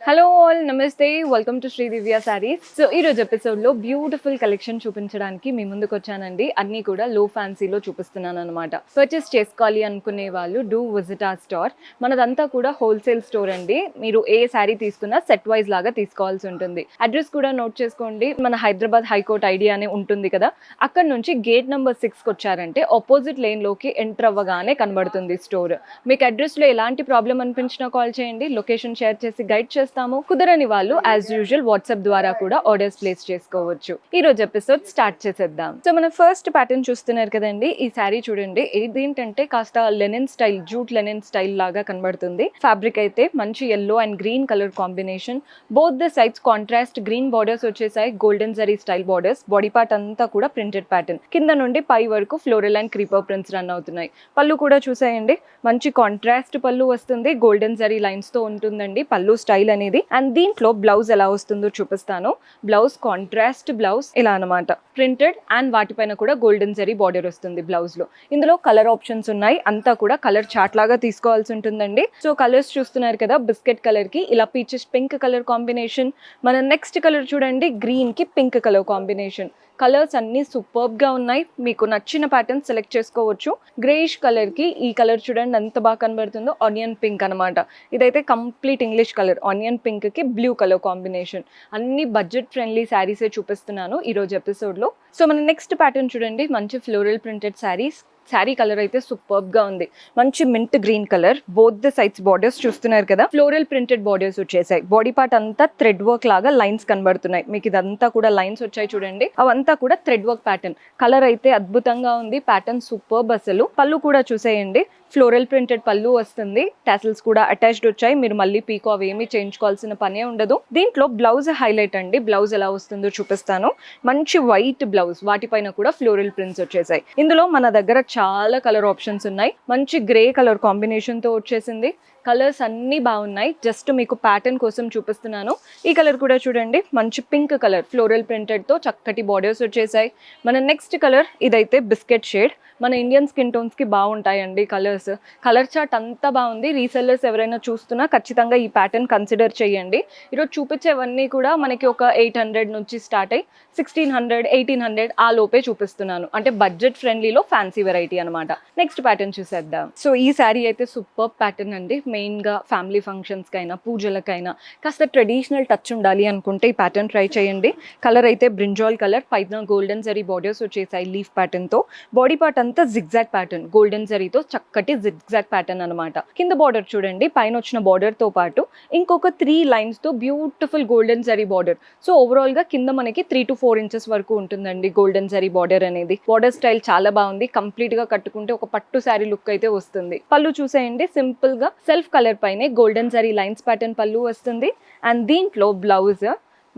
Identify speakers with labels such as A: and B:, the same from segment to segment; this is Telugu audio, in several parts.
A: హలో ఆల్, నమస్తే. Welcome to Sri Divya sarees. So ఈ రోజు ఎపిసోడ్లో బ్యూటిఫుల్ కలెక్షన్ చూపించడానికి మీ ముందుకు వచ్చానండి. అన్నీ కూడా లో ఫ్యాన్సీలో చూపిస్తున్నాను అనమాట. పర్చేస్ చేసుకోవాలి అనుకునే వాళ్ళు డూ విజిట్ ఆ స్టోర్. మనదంతా కూడా హోల్సేల్ స్టోర్ అండి. మీరు ఏ శారీ తీసుకున్నా సెట్ వైజ్ లాగా తీసుకోవాల్సి ఉంటుంది. అడ్రస్ కూడా నోట్ చేసుకోండి. మన హైదరాబాద్ హైకోర్ట్ ఐడియా అని ఉంటుంది కదా, అక్కడ నుంచి గేట్ నెంబర్ 6కి వచ్చారంటే ఆపోజిట్ లేన్లోకి ఎంటర్ అవ్వగానే కనబడుతుంది స్టోర్. మీకు అడ్రస్లో ఎలాంటి ప్రాబ్లం అనిపించినా కాల్ చేయండి. లొకేషన్ షేర్ చేసి గైడ్ చేస్తాము. కుదరని వాళ్ళు యాజ్ యూజువల్ వాట్సాప్ ద్వారా కూడా ఆర్డర్స్ ప్లేస్ చేసుకోవచ్చు. ఈ రోజు ఎపిసోడ్ స్టార్ట్ చేసేద్దాం. సో మన ఫస్ట్ ప్యాటర్న్ చూస్తున్నారు కదండి, ఈ శారీ చూడండి. ఇదేంటంటే కాస్త linen style, jute linen style లాగా కనబడుతుంది. ఫ్యాబ్రిక్ అయితే మంచి yellow and green colour combination. Both the sides contrast green borders వచ్చేసాయి, golden zari style borders. Body part అంతా కూడా ప్రింటెడ్ ప్యాటర్న్, కింద నుండి పై వరకు floral and creeper prints run అవుతున్నాయి. పళ్ళు కూడా చూసేయండి, మంచి కాంట్రాస్ట్ పళ్ళు వస్తుంది, గోల్డెన్ జరీ లైన్స్ తో ఉంటుందండి పళ్ళు స్టైల్ అనేది. అండ్ దీంట్లో బ్లౌజ్ ఎలా వస్తుందో చూపిస్తాను. బ్లౌజ్ కాంట్రాస్ట్ బ్లౌజ్ ఇలా అనమాట, ప్రింటెడ్ అండ్ వాటిపైన కూడా గోల్డెన్ జరీ బార్డర్ వస్తుంది బ్లౌజ్ లో. ఇందులో కలర్ ఆప్షన్స్ ఉన్నాయి, అంతా కూడా కలర్ చార్ట్ లాగా తీసుకోవాల్సి ఉంటుందండి. సో కలర్స్ చూస్తున్నారు కదా, బిస్కెట్ కలర్ కి ఇలా పీచెస్ పింక్ కలర్ కాంబినేషన్. మన నెక్స్ట్ కలర్ చూడండి, గ్రీన్ కి పింక్ కలర్ కాంబినేషన్. కలర్స్ అన్ని సూపర్బ్ గా ఉన్నాయి, మీకు నచ్చిన ప్యాటర్న్ సెలెక్ట్ చేసుకోవచ్చు. గ్రేయిష్ కలర్ కి ఈ కలర్ చూడండి ఎంత బాగా కనబడుతుందో, ఆనియన్ పింక్ అనమాట. ఇదైతే complete English colour, onion pink కి బ్లూ కలర్ కాంబినేషన్. అన్ని బడ్జెట్ ఫ్రెండ్లీ శారీసే చూపిస్తున్నాను ఈ రోజు ఎపిసోడ్ లో. సో మన నెక్స్ట్ ప్యాటర్న్ చూడండి, మంచి floral printed saris. Sari colour అయితే సూపర్బ్ గా ఉంది, మంచి mint green colour. Both the sides borders చూస్తున్నారు కదా, ఫ్లోరల్ ప్రింటెడ్ బార్డర్స్ వచ్చేసాయి. బాడీ పార్ట్ అంతా థ్రెడ్ వర్క్ లాగా లైన్స్ కనబడుతున్నాయి. మీకు ఇదంతా కూడా లైన్స్ వచ్చాయి చూడండి, అవంతా కూడా థ్రెడ్ వర్క్ ప్యాటర్న్. కలర్ అయితే అద్భుతంగా ఉంది, ప్యాటర్న్ సూపర్బ్ అసలు. పళ్ళు కూడా చూసేయండి, ఫ్లోరల్ ప్రింటెడ్ పళ్ళు వస్తుంది, టాసిల్స్ కూడా అటాచ్డ్ వచ్చాయి. మీరు మళ్ళీ పీకో అవి ఏమీ చేయించుకోవాల్సిన పనే ఉండదు. దీంట్లో బ్లౌజ్ హైలైట్ అండి, బ్లౌజ్ ఎలా వస్తుందో చూపిస్తాను. మంచి వైట్ బ్లౌజ్, వాటిపైన కూడా ఫ్లోరల్ ప్రింట్స్ వచ్చేసాయి. ఇందులో మన దగ్గర చాలా కలర్ ఆప్షన్స్ ఉన్నాయి. మంచి గ్రే కలర్ కాంబినేషన్ తో వచ్చేసింది. కలర్స్ అన్నీ బాగున్నాయి, జస్ట్ మీకు ప్యాటర్న్ కోసం చూపిస్తున్నాను. ఈ కలర్ కూడా చూడండి, మంచి పింక్ కలర్ ఫ్లోరల్ ప్రింటెడ్ తో చక్కటి బార్డర్స్ వచ్చేసాయి. మన నెక్స్ట్ కలర్ ఇదైతే బిస్కెట్ షేడ్. మన ఇండియన్ స్కిన్ టోన్స్ కి బాగుంటాయండి కలర్స్. కలర్ చార్ట్ అంతా బాగుంది. రీసెల్లర్స్ ఎవరైనా చూస్తున్నా ఖచ్చితంగా ఈ ప్యాటర్న్ కన్సిడర్ చేయండి. ఈరోజు చూపించేవన్నీ కూడా మనకి ఒక 800 నుంచి స్టార్ట్ అయ్యి 1600, 1800 ఆ లోపే చూపిస్తున్నాను. అంటే బడ్జెట్ ఫ్రెండ్లీలో ఫ్యాన్సీ వెరైటీ అనమాట. నెక్స్ట్ ప్యాటర్న్ చూసేద్దాం. సో ఈ శారీ అయితే సూపర్ ప్యాటర్న్ అండి. మెయిన్గా ఫ్యామిలీ ఫంక్షన్స్కైనా పూజలకైనా కాస్త ట్రెడిషనల్ టచ్ ఉండాలి అనుకుంటే ఈ ప్యాటర్న్ ట్రై చేయండి. కలర్ అయితే బ్రింజాల్ కలర్, పైన గోల్డెన్ జరీ బార్డర్స్ వచ్చేసాయి లీఫ్ ప్యాటర్న్తో. బాడీ పార్ట్ అంతా జిగ్జాగ్ ప్యాటర్న్, గోల్డెన్ జరీతో చక్కటి జిగ్జాగ్ ప్యాటర్న్ అనమాట. కింద బార్డర్ చూడండి, పైన వచ్చిన బార్డర్తో పాటు ఇంకొక 3 లైన్స్తో beautiful golden zari border. So ఓవరాల్గా కింద మనకి 3 to 4 ఇంచెస్ వరకు ఉంటుందండి గోల్డెన్ జరీ బార్డర్ అనేది. బార్డర్ స్టైల్ చాలా బాగుంది, కంప్లీట్గా కట్టుకుంటే ఒక పట్టు శారీ లుక్ అయితే వస్తుంది. పళ్ళు చూసేయండి, సింపుల్గా సెల్ఫ్ కలర్ పైనే గోల్డెన్ జరీ లైన్స్ ప్యాటర్న్ పళ్ళు వస్తుంది. అండ్ దీంట్లో బ్లౌజ్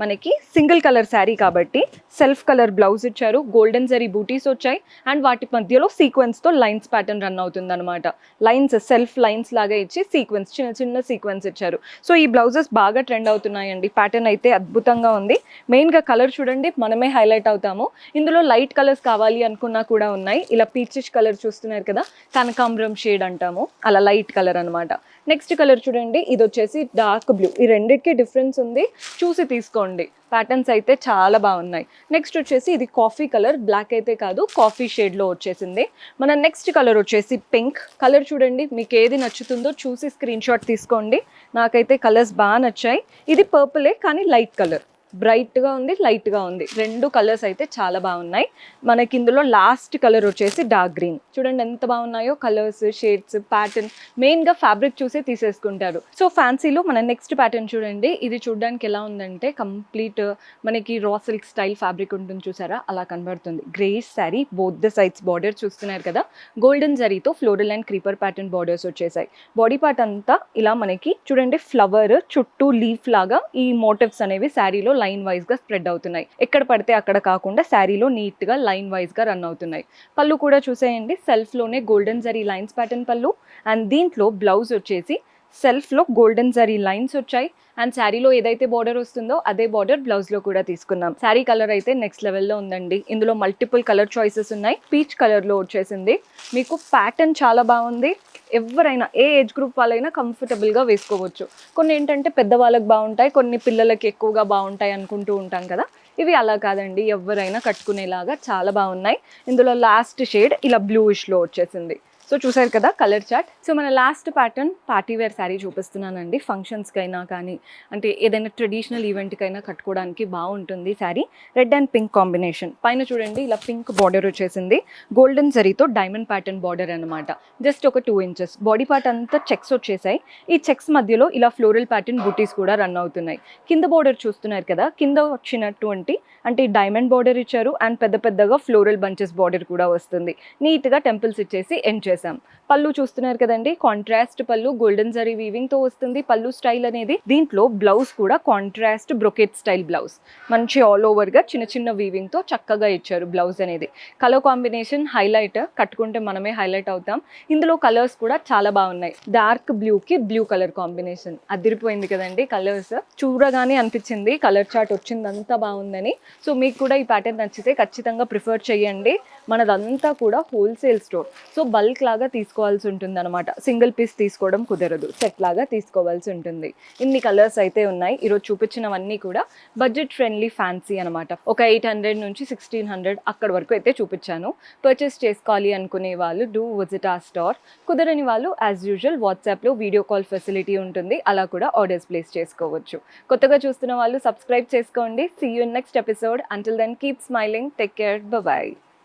A: మనకి సింగిల్ కలర్ శారీ కాబట్టి సెల్ఫ్ కలర్ బ్లౌజ్ ఇచ్చారు, గోల్డెన్ జరీ బూటీస్ వచ్చాయి అండ్ వాటి మధ్యలో సీక్వెన్స్తో లైన్స్ ప్యాటర్న్ రన్ అవుతుంది అనమాట. లైన్స్ సెల్ఫ్ లైన్స్ లాగా ఇచ్చి సీక్వెన్స్, చిన్న చిన్న సీక్వెన్స్ ఇచ్చారు. సో ఈ బ్లౌజెస్ బాగా ట్రెండ్ అవుతున్నాయండి. ప్యాటర్న్ అయితే అద్భుతంగా ఉంది. మెయిన్గా కలర్ చూడండి, మనమే హైలైట్ అవుతాము. ఇందులో లైట్ కలర్స్ కావాలి అనుకున్నా కూడా ఉన్నాయి. ఇలా పీచిష్ కలర్ చూస్తున్నారు కదా, కనకాంబరం షేడ్ అంటాము, అలా లైట్ కలర్ అనమాట. నెక్స్ట్ కలర్ చూడండి, ఇది వచ్చేసి డార్క్ బ్లూ. ఈ రెండింటికి డిఫరెన్స్ ఉంది, చూసి తీసుకోండి. ప్యాటర్న్స్ అయితే చాలా బాగున్నాయి. నెక్స్ట్ వచ్చేసి ఇది కాఫీ కలర్, బ్లాక్ అయితే కాదు, కాఫీ షేడ్లో వచ్చేసింది. మన నెక్స్ట్ కలర్ వచ్చేసి పింక్ కలర్. చూడండి, మీకు ఏది నచ్చుతుందో చూసి స్క్రీన్ షాట్ తీసుకోండి. నాకైతే కలర్స్ బాగా నచ్చాయి. ఇది పర్పులే కానీ లైట్ కలర్, బ్రైట్గా ఉంది, లైట్గా ఉంది. రెండు కలర్స్ అయితే చాలా బాగున్నాయి. మనకి ఇందులో లాస్ట్ కలర్ వచ్చేసి డార్క్ గ్రీన్. చూడండి ఎంత బాగున్నాయో కలర్స్, షేడ్స్, ప్యాటర్న్. మెయిన్గా ఫ్యాబ్రిక్ చూసే తీసేసుకుంటారు. సో ఫ్యాన్సీలో మన నెక్స్ట్ ప్యాటర్న్ చూడండి. ఇది చూడడానికి ఎలా ఉందంటే కంప్లీట్ మనకి రా సిల్క్ స్టైల్ ఫ్యాబ్రిక్ ఉంటుంది చూసారా, అలా కనబడుతుంది. Greyish sari, both the sides border చూస్తున్నారు కదా, గోల్డెన్ జరీతో floral and creeper pattern borders వచ్చేసాయి. బాడీ పార్ట్ అంతా ఇలా మనకి చూడండి ఫ్లవర్ చుట్టూ లీఫ్ లాగా ఈ మోటివ్స్ అనేవి శారీలో లైన్ వైజ్ గా స్ప్రెడ్ అవుతున్నాయి. ఎక్కడ పడితే అక్కడ కాకుండా శారీలో నీట్ గా లైన్ వైజ్ గా రన్ అవుతున్నాయి. పళ్ళు కూడా చూసేయండి, సెల్ఫ్ లోనే గోల్డెన్ జరీ లైన్స్ ప్యాటర్న్ పళ్ళు. అండ్ దీంట్లో బ్లౌజ్ వచ్చేసి సెల్ఫ్లో గోల్డెన్ జరీ లైన్స్ వచ్చాయి. అండ్ శారీలో ఏదైతే బార్డర్ వస్తుందో అదే బార్డర్ బ్లౌజ్లో కూడా తీసుకున్నాం. శారీ కలర్ అయితే నెక్స్ట్ లెవెల్లో ఉందండి. ఇందులో మల్టిపుల్ కలర్ చాయిసెస్ ఉన్నాయి. పీచ్ కలర్లో వచ్చేసింది. మీకు ప్యాటర్న్ చాలా బాగుంది. ఎవరైనా ఏ ఏజ్ గ్రూప్ వాళ్ళైనా కంఫర్టబుల్గా వేసుకోవచ్చు. కొన్ని ఏంటంటే పెద్దవాళ్ళకి బాగుంటాయి, కొన్ని పిల్లలకి ఎక్కువగా బాగుంటాయి అనుకుంటూ ఉంటాం కదా. ఇవి అలా కాదండి, ఎవరైనా కట్టుకునేలాగా చాలా బాగున్నాయి. ఇందులో లాస్ట్ షేడ్ ఇలా బ్లూయిష్లో వచ్చేసింది. సో చూసారు కదా కలర్ చార్ట్. సో మన last pattern party wear sari చూపిస్తున్నానండి. ఫంక్షన్స్కైనా కానీ అంటే ఏదైనా ట్రెడిషనల్ ఈవెంట్కైనా కట్టుకోవడానికి బాగుంటుంది sari. Red and pink combination. పైన చూడండి ఇలా పింక్ బార్డర్ వచ్చేసింది. గోల్డెన్ జరీతో డైమండ్ ప్యాటర్న్ బార్డర్ అనమాట. జస్ట్ ఒక 2 inches. బాడీ పార్ట్ అంతా చెక్స్ వచ్చేసాయి. ఈ చెక్స్ మధ్యలో ఇలా ఫ్లోరల్ ప్యాటర్న్ బూటీస్ కూడా రన్ అవుతున్నాయి. కింద బార్డర్ చూస్తున్నారు కదా, కింద వచ్చినటువంటి అంటే ఈ డైమండ్ బార్డర్ ఇచ్చారు అండ్ పెద్ద పెద్దగా ఫ్లోరల్ బంచెస్ బార్డర్ కూడా వస్తుంది. నీట్గా టెంపుల్స్ ఇచ్చేసి ఎండ్ చేసాం. పళ్ళు చూస్తున్నారు కదండి, కాంట్రాస్ట్ పళ్ళు, గోల్డెన్ జరీ వీవింగ్ తో వస్తుంది పళ్ళు స్టైల్ అనేది. దీంట్లో బ్లౌజ్ కూడా కాంట్రాస్ట్ బ్రొకెట్ స్టైల్ బ్లౌజ్, మంచి ఆల్ ఓవర్ గా చిన్న చిన్న వీవింగ్ తో చక్కగా ఇచ్చారు బ్లౌజ్ అనేది. కలర్ కాంబినేషన్ హైలైట్, కట్టుకుంటే మనమే హైలైట్ అవుతాం. ఇందులో కలర్స్ కూడా చాలా బాగున్నాయి. డార్క్ బ్లూ కి బ్లూ కలర్ కాంబినేషన్ అదిరిపోయింది కదండి. కలర్స్ చూడగానే అనిపించింది కలర్ చార్ట్ వచ్చిందంతా బాగుందని. సో మీకు కూడా ఈ ప్యాటర్న్ నచ్చితే ఖచ్చితంగా ప్రిఫర్ చేయండి. మనదంతా కూడా హోల్సేల్ స్టోర్, సో బల్క్ లాగా తీసుకోవాల్సి ఉంటుంది అనమాట. సింగిల్ పీస్ తీసుకోవడం కుదరదు, సెట్ లాగా తీసుకోవాల్సి ఉంటుంది. ఇన్ని కలర్స్ అయితే ఉన్నాయి. ఈరోజు చూపించినవన్నీ కూడా బడ్జెట్ ఫ్రెండ్లీ ఫ్యాన్సీ అనమాట. ఒక 800 నుంచి 1600 అక్కడ వరకు అయితే చూపించాను. పర్చేస్ చేసుకోవాలి అనుకునే వాళ్ళు డూ విజిట్ ఆ స్టోర్. కుదరని వాళ్ళు యాజ్ యూజువల్ వాట్సాప్లో వీడియో కాల్ ఫెసిలిటీ ఉంటుంది, అలా కూడా ఆర్డర్స్ ప్లేస్ చేసుకోవచ్చు. కొత్తగా చూస్తున్న వాళ్ళు సబ్స్క్రైబ్ చేసుకోండి. See you in next episode. Until then keep smiling, take care, by.